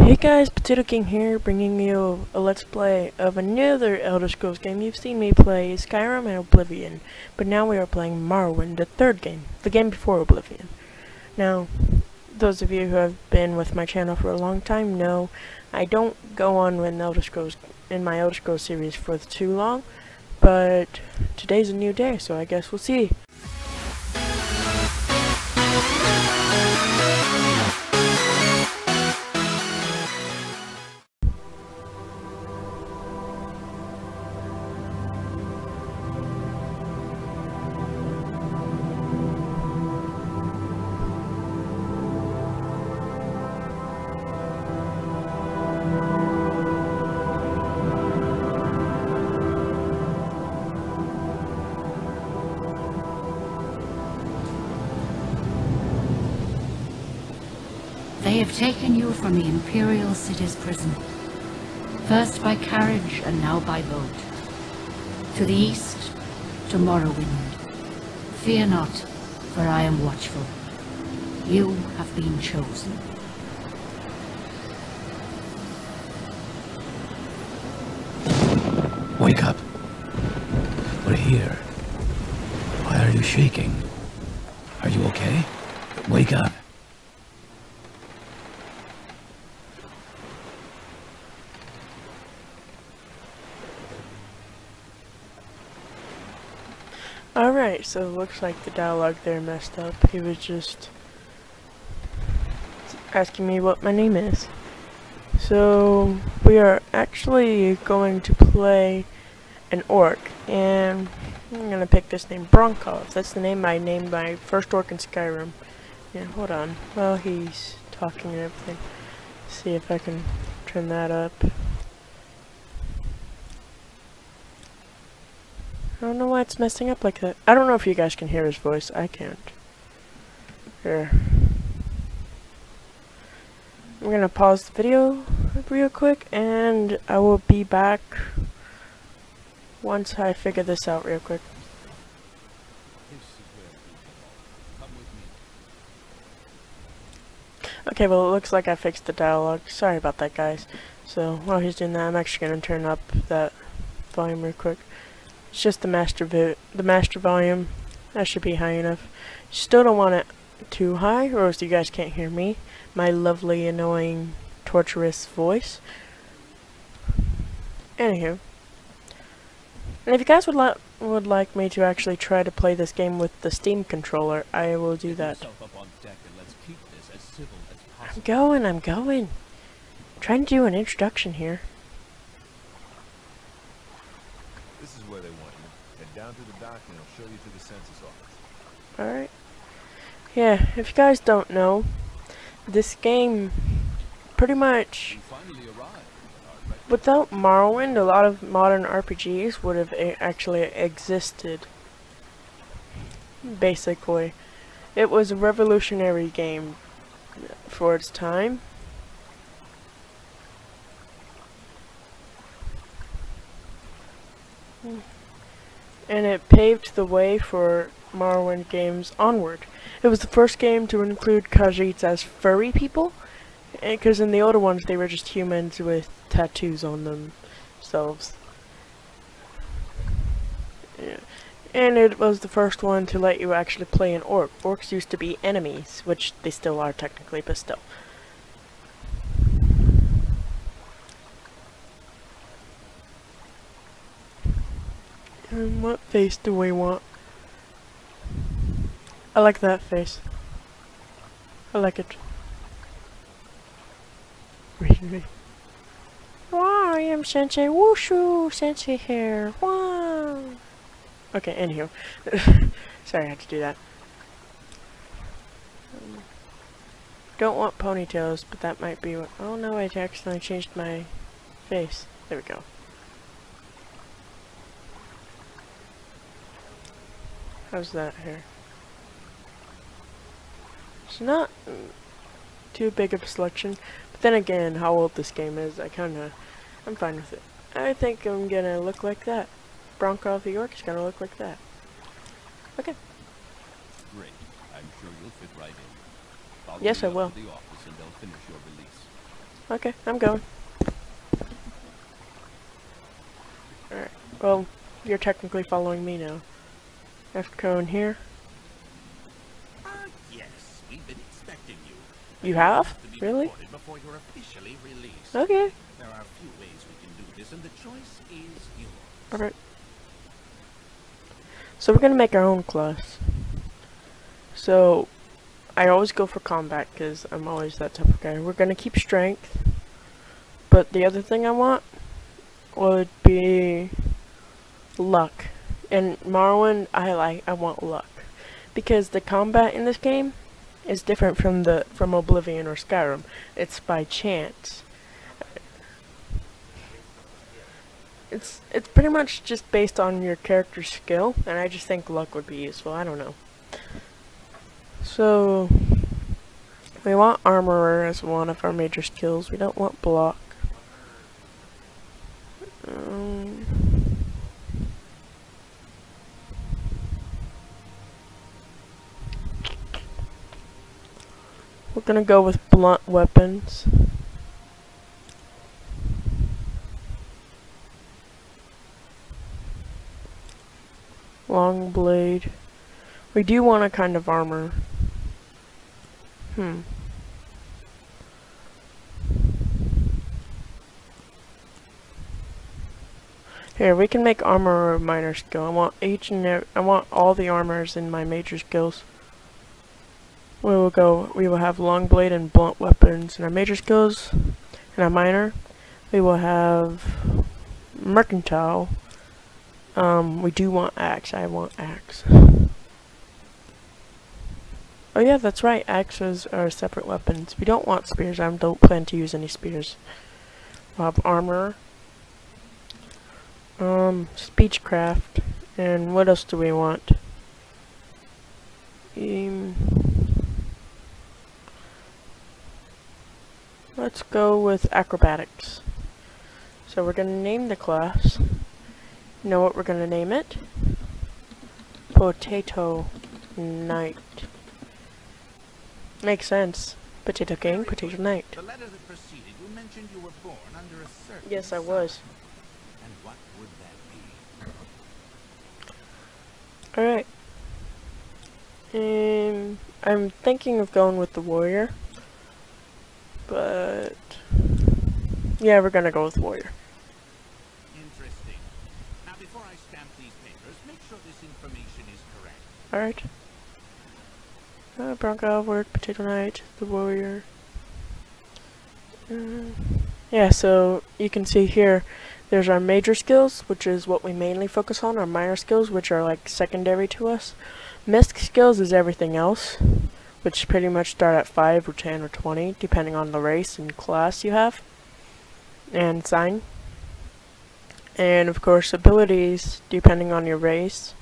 Hey guys, Potato King here, bringing you a let's play of another Elder Scrolls game. You've seen me play Skyrim and Oblivion, but now we are playing Morrowind, the third game, the game before Oblivion. Now, those of you who have been with my channel for a long time know I don't go on with my Elder Scrolls series for too long, but today's a new day, so I guess we'll see. They have taken you from the Imperial City's prison, first by carriage and now by boat. To the east, to Morrowind. Fear not, for I am watchful. You have been chosen. Wake up. We're here. Why are you shaking? Are you okay? Wake up. Alright, so it looks like the dialogue there messed up. He was just asking me what my name is. So, we are actually going to play an orc, and I'm gonna pick this name, Bronkov. That's the name I named my first orc in Skyrim. Yeah, hold on. Well, he's talking and everything. See if I can turn that up. I don't know why it's messing up like that. I don't know if you guys can hear his voice. I can't. Here. I'm gonna pause the video real quick, and I will be back once I figure this out real quick. Okay, well it looks like I fixed the dialogue. Sorry about that, guys. So while he's doing that, I'm actually gonna turn up that volume real quick. It's just the master volume. That should be high enough. Still don't want it too high, or else you guys can't hear me. My lovely, annoying, torturous voice. Anywho. And if you guys would like me to actually try to play this game with the Steam controller, I will do that. I'm going. I'm trying to do an introduction here. This is where they want you. Head down to the dock and I'll show you to the census office. Alright. Yeah, if you guys don't know, this game pretty much, without Morrowind, a lot of modern RPGs would have actually existed. Basically. It was a revolutionary game for its time. And it paved the way for Morrowind games onward. It was the first game to include Khajiits as furry people, because in the older ones they were just humans with tattoos on themselves. Yeah. And it was the first one to let you actually play an orc. Orcs used to be enemies, which they still are technically, but still. And what face do we want? I like that face. I like it. Really? Wow, I am Sensei Wushu! Sensei hair! Wow! Okay, anywho. Sorry I had to do that. Don't want ponytails, but that might be what— oh no, I accidentally changed my face. There we go. How's that hair? It's not too big of a selection, but then again, how old this game is, I'm fine with it. I think I'm gonna look like that. Bronkov the York is gonna look like that. Okay. Great. I'm sure you'll fit right in. Yes, I will. The office and they'll finish your release. Okay, I'm going. Alright, well, you're technically following me now. I have to go in here. Yes, we've been expecting you. You have? To be Really? reported before you're officially released. Okay. There are a few ways we can do this, and the choice is yours. Alright. So we're gonna make our own class. So, I always go for combat, because I'm always that type of guy. We're gonna keep strength. But the other thing I want would be luck. In Morrowind, I want luck. Because the combat in this game is different from Oblivion or Skyrim. It's by chance. It's pretty much just based on your character's skill, and I just think luck would be useful. I don't know. So we want armorer as one of our major skills. We don't want block. We're gonna go with blunt weapons. Long blade. We do want a kind of armor. Here, we can make armor a minor skill. I want all the armors in my major skills. We will have long blade and blunt weapons in our major skills. In our minor, we will have mercantile. We do want axe. I want axe. Oh yeah, that's right. Axes are separate weapons. We don't want spears. I don't plan to use any spears. We'll have armor. Speechcraft. And what else do we want? Let's go with acrobatics. So we're gonna name the class. You know what we're gonna name it? Potato Knight. Makes sense. Potato King, Potato Knight. The letter that preceded you mentioned you were born under a certain Yes, I sign. was. And what would that be? Alright. I'm thinking of going with the warrior. But yeah, we're gonna go with warrior. Interesting. Now, before I stamp these papers, make sure this information is correct. Alright. Bronco, word, Potato Knight, the warrior. Yeah, so you can see here, there's our major skills, which is what we mainly focus on, our minor skills, which are like secondary to us. Missed skills is everything else, which pretty much start at 5 or 10 or 20, depending on the race and class you have, and sign. And of course, abilities, depending on your race,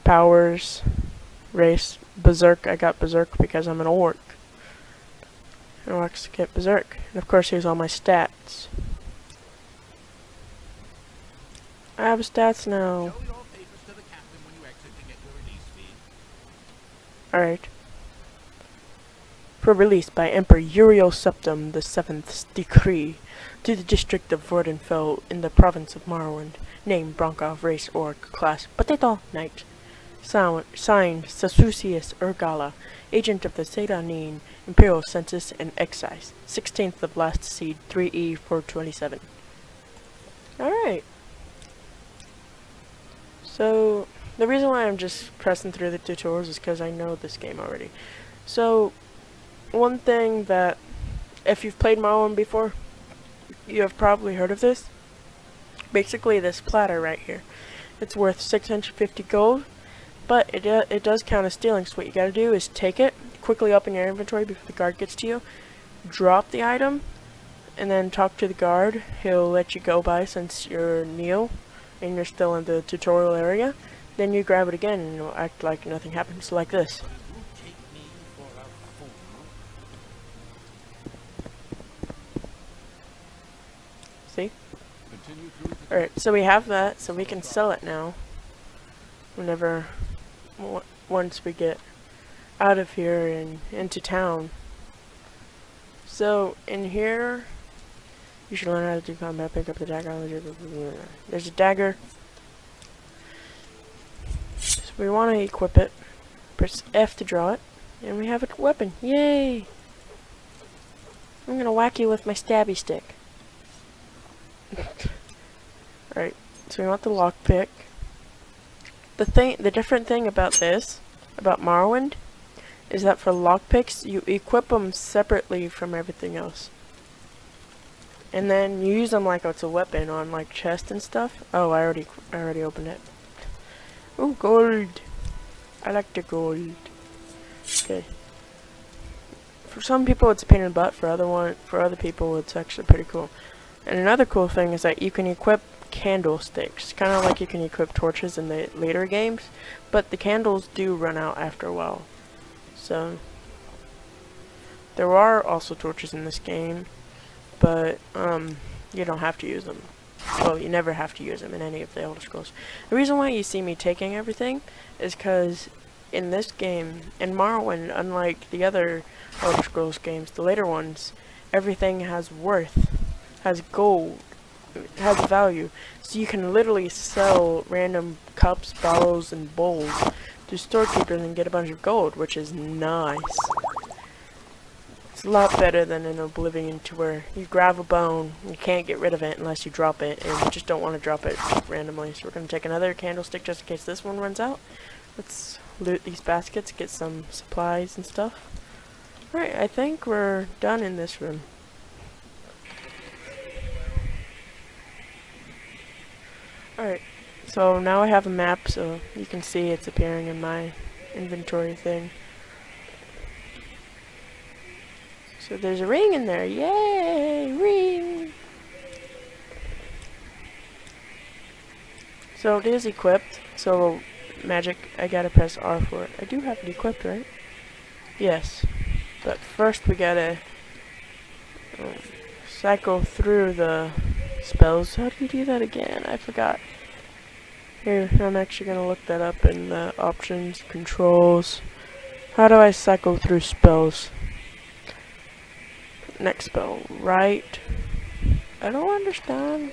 powers, race, berserk. I got berserk because I'm an orc. And orcs get berserk. And of course, here's all my stats. I have stats now. Show your papers to the captain when you exit to get your release fee. Alright. For release by Emperor Uriel Septim the 7th's decree to the district of Vordenfell in the province of Morrowind. Name Bronkov, race orc, class Potato Knight. Signed Sasucius Urgala, agent of the Sedanine Imperial Census and Excise, 16th of last seed, 3E 427. Alright. So, the reason why I'm just pressing through the tutorials is because I know this game already. So, one thing that, if you've played Morrowind before, you have probably heard of this. Basically, this platter right here. It's worth 650 gold. But it does count as stealing, so what you gotta do is take it, quickly open your inventory before the guard gets to you, drop the item, and then talk to the guard. He'll let you go by since you're new, and you're still in the tutorial area. Then you grab it again, and it'll act like nothing happens, like this. You take me for a fool. See? Continue through the Alright, so we have that, so we can sell it now. Whenever, once we get out of here and into town. So in here, you should learn how to do combat. Pick up the dagger. There's a dagger. So we want to equip it. Press F to draw it, and we have a weapon. Yay! I'm gonna whack you with my stabby stick. Alright, so we want the lockpick. The different thing about this, about Morrowind, is that for lockpicks, you equip them separately from everything else. And then you use them like it's a weapon on like chest and stuff. Oh, I already opened it. Oh, gold. I like the gold. Okay. For some people it's a pain in the butt, for other people it's actually pretty cool. And another cool thing is that you can equip candlesticks, kind of like you can equip torches in the later games, but the candles do run out after a while. So there are also torches in this game, but you don't have to use them. Well, you never have to use them in any of the Elder Scrolls. The reason why you see me taking everything is because in this game, in Morrowind, unlike the other Elder Scrolls games, the later ones, everything has worth, has gold, has value. So you can literally sell random cups, bottles, and bowls to storekeepers and get a bunch of gold, which is nice. It's a lot better than in Oblivion, to where you grab a bone, you can't get rid of it unless you drop it, and you just don't want to drop it just randomly. So we're going to take another candlestick just in case this one runs out. Let's loot these baskets, get some supplies and stuff. Alright, I think we're done in this room. Alright, so now I have a map, so you can see it's appearing in my inventory thing. So there's a ring in there, yay, ring! So it is equipped, so magic, I gotta press R for it. I do have it equipped, right? Yes. But first we gotta cycle through the spells. How do you do that again? I forgot. Here, I'm actually gonna look that up in the options, controls. How do I cycle through spells? Next spell, right? I don't understand.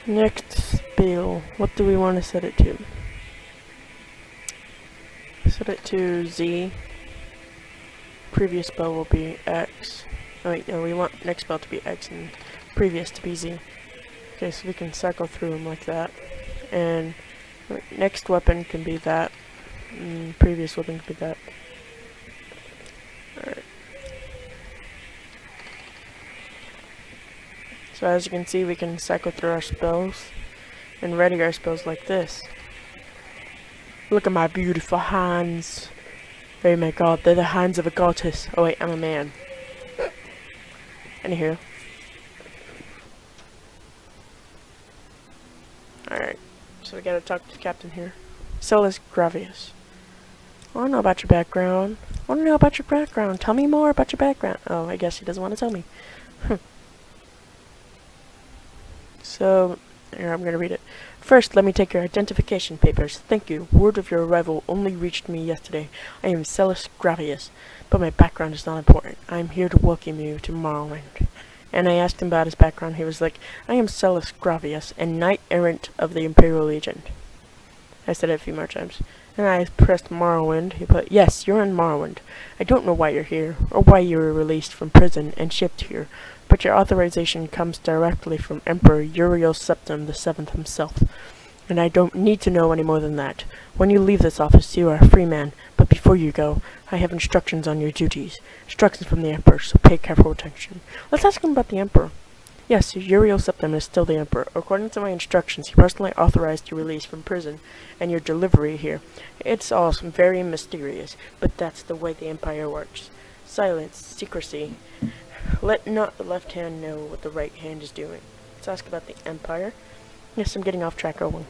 Next spell. What do we want to set it to? Set it to Z. Previous spell will be X. Oh wait, no, we want next spell to be X and previous to be Z. Okay, so we can cycle through them like that. And next weapon can be that. And previous weapon can be that. Alright. So as you can see, we can cycle through our spells and ready our spells like this. Look at my beautiful hands. Oh my god, they're the hands of a goddess. Oh wait, I'm a man. Anywho. Alright, so we gotta talk to the captain here. Solus Gravius. I wanna know about your background. I wanna know about your background. Tell me more about your background. Oh, I guess he doesn't want to tell me. So, here, I'm gonna read it. First, let me take your identification papers. Thank you. Word of your arrival only reached me yesterday. I am Solus Gravius, but my background is not important. I am here to welcome you to Morrowind. And I asked him about his background. He was like, I am Solus Gravius, a knight-errant of the Imperial Legion. I said it a few more times. And I pressed Morrowind. He put, yes, you're in Morrowind. I don't know why you're here, or why you were released from prison and shipped here, but your authorization comes directly from Emperor Uriel Septim VII himself. And I don't need to know any more than that. When you leave this office, you are a free man, but before you go, I have instructions on your duties. Instructions from the Emperor, so pay careful attention. Let's ask him about the Emperor. Yes, Uriel Septim is still the Emperor. According to my instructions, he personally authorized your release from prison and your delivery here. It's all very mysterious, but that's the way the Empire works. Silence, secrecy. Let not the left hand know what the right hand is doing. Let's ask about the Empire. Yes, I'm getting off track, Owen.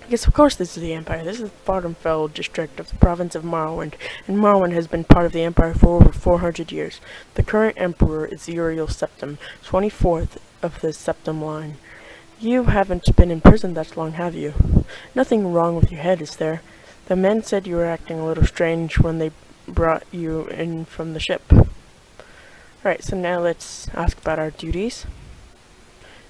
Yes, of course this is the Empire. This is the Fardenfeld district of the province of Morrowind, and Morrowind has been part of the Empire for over 400 years. The current Emperor is Uriel Septim, 24th of the Septim line. You haven't been in prison that long, have you? Nothing wrong with your head, is there? The men said you were acting a little strange when they brought you in from the ship. Alright, so now let's ask about our duties.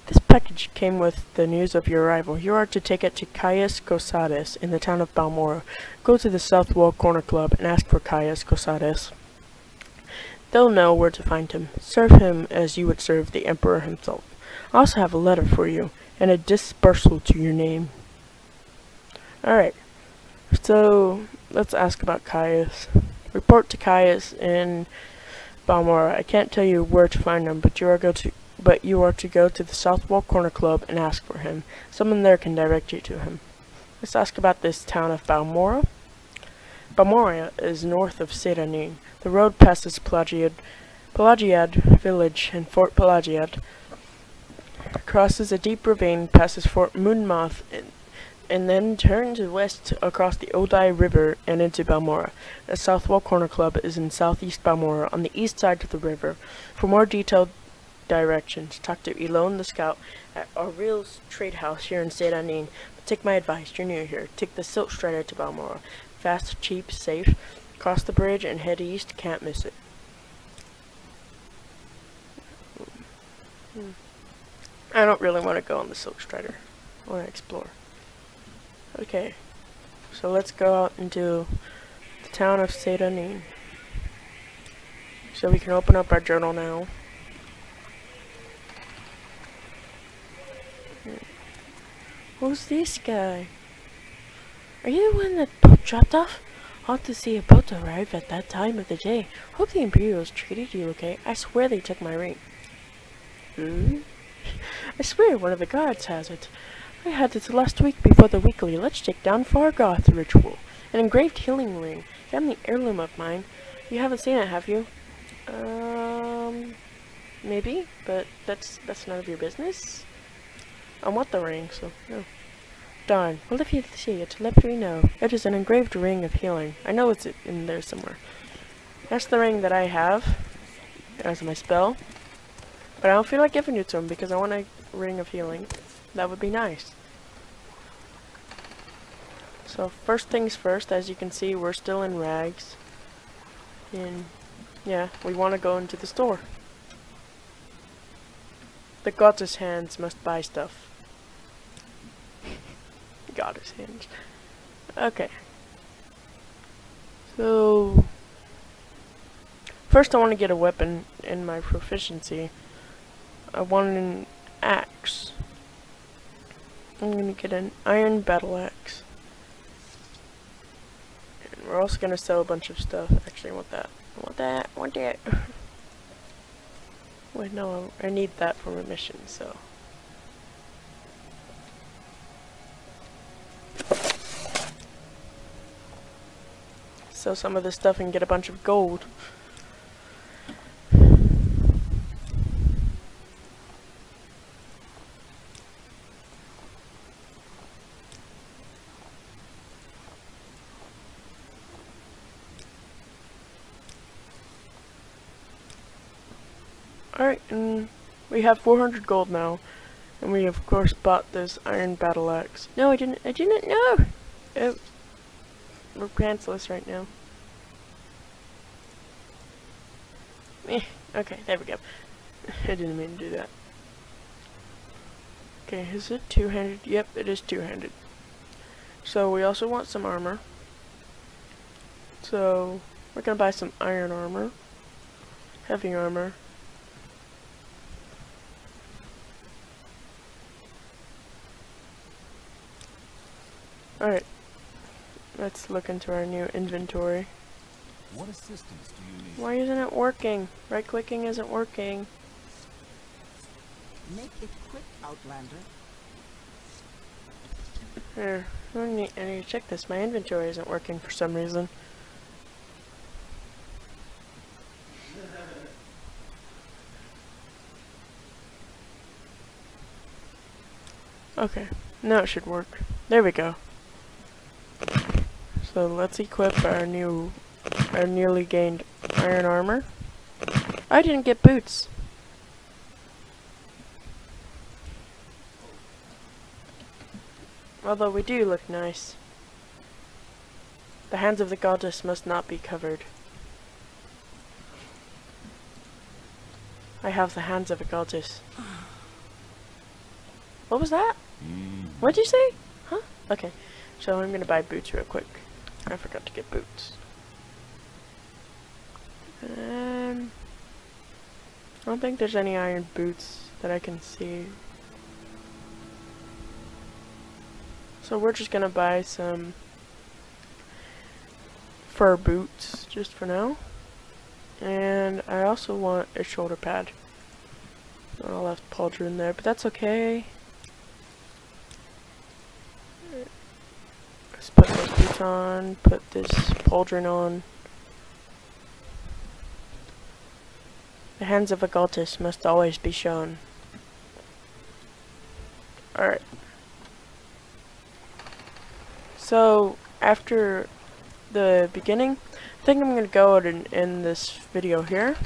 This package came with the news of your arrival. You are to take it to Caius Cosades in the town of Balmora. Go to the South Wall Corner Club and ask for Caius Cosades. They'll know where to find him. Serve him as you would serve the Emperor himself. I also have a letter for you, and a dispersal to your name. Alright, so let's ask about Caius. Report to Caius in Balmora. I can't tell you where to find him, but you are to go to the South Wall Corner Club and ask for him. Someone there can direct you to him. Let's ask about this town of Balmora. Balmora is north of Sedanin. The road passes Pelagiad village and Fort Pelagiad, crosses a deep ravine, passes Fort Moonmoth, and then turns west across the Odai River and into Balmora. The South Wall Corner Club is in southeast Balmora on the east side of the river. For more detailed directions, talk to Elone the Scout at Aurel's Trade House here in Sedanin. But take my advice, you're new here. Take the Silk Strider to Balmora. Fast, cheap, safe. Cross the bridge and head east, can't miss it. I don't really want to go on the Silk Strider. I want to explore. Okay, so let's go out into the town of Sedanin. So we can open up our journal now. Who's this guy? Are you the one that boat dropped off? Ought to see a boat arrive at that time of the day. Hope the Imperials treated you okay. I swear they took my ring. I swear one of the guards has it. I had it last week before the weekly Let's Take Down Fargoth ritual. An engraved healing ring. Got an heirloom of mine. You haven't seen it, have you? Maybe, but that's none of your business. I want the ring, so no. Darn. Well, if you see it, let me know. It is an engraved ring of healing. I know it's in there somewhere. That's the ring that I have as my spell. But I don't feel like giving it to him because I want a ring of healing. That would be nice. So first things first, as you can see, we're still in rags. And yeah, we want to go into the store. The goddess hands must buy stuff. Goddess hands. Okay. So first I want to get a weapon in my proficiency. I want an axe. I'm gonna get an iron battle axe. And we're also gonna sell a bunch of stuff. Actually, I want that. I want that. I want that. Wait, no, I need that for my mission, so. Sell some of this stuff and get a bunch of gold. Alright, and we have 400 gold now. And we of course bought this iron battle axe. No, I didn't know! We're pantsless right now. Okay, there we go. I didn't mean to do that. Okay, is it two-handed? Yep, it is two-handed. So we also want some armor. So we're gonna buy some iron armor. Heavy armor. Alright, let's look into our new inventory. What assistance do you need? Why isn't it working? Right-clicking isn't working. Make it quick, Outlander. Here, I need to check this. My inventory isn't working for some reason. Okay, now it should work. There we go. So let's equip our newly gained iron armor. I didn't get boots. Although we do look nice. The hands of the goddess must not be covered. I have the hands of a goddess. What was that? What'd you say? Huh? Okay. So I'm gonna buy boots real quick. I forgot to get boots. I don't think there's any iron boots that I can see. So we're just gonna buy some fur boots just for now. And I also want a shoulder pad. I left pauldron there, but that's okay. Let's put those boots on, put this pauldron on. The hands of a goddess must always be shown. Alright. So, after the beginning, I think I'm going to go ahead and end this video here.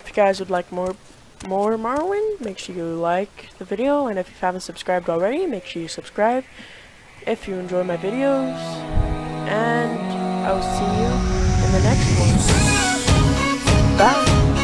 If you guys would like more Morrowind, make sure you like the video, and if you haven't subscribed already, make sure you subscribe if you enjoy my videos, and I will see you in the next one. Bye!